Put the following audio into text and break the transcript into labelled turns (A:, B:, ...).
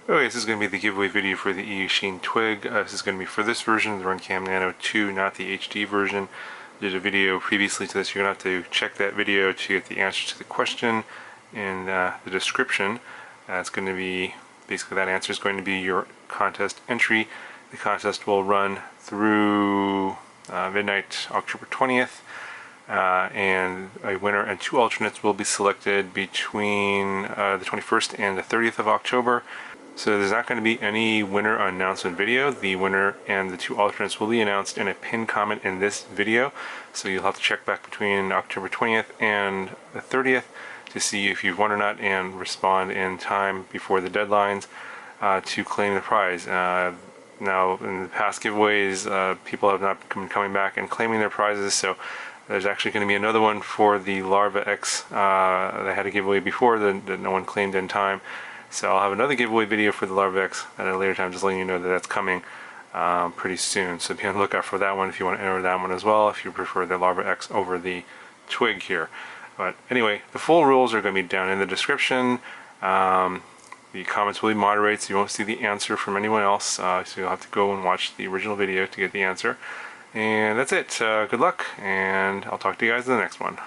A: Okay, this is going to be the giveaway video for the Eachine TWIG. This is going to be for this version, the Runcam Nano 2, not the HD version. I did a video previously to this. You're going to have to check that video to get the answer to the question in the description. It's going to be, basically that answer is going to be your contest entry. The contest will run through midnight October 20th. And a winner and two alternates will be selected between the 21st and the 30th of October. So there's not going to be any winner announcement video. The winner and the two alternates will be announced in a pinned comment in this video. So you'll have to check back between October 20th and the 30th to see if you've won or not and respond in time before the deadlines to claim the prize. Now, in the past giveaways, people have not been coming back and claiming their prizes, so there's actually going to be another one for the Larva X. They had a giveaway before that no one claimed in time. So I'll have another giveaway video for the Larva X at a later time, just letting you know that that's coming pretty soon. So be on the lookout for that one if you want to enter that one as well, if you prefer the Larva X over the Twig here. But anyway, the full rules are going to be down in the description. The comments will be moderated, so you won't see the answer from anyone else. So you'll have to go and watch the original video to get the answer. And that's it. Good luck, and I'll talk to you guys in the next one.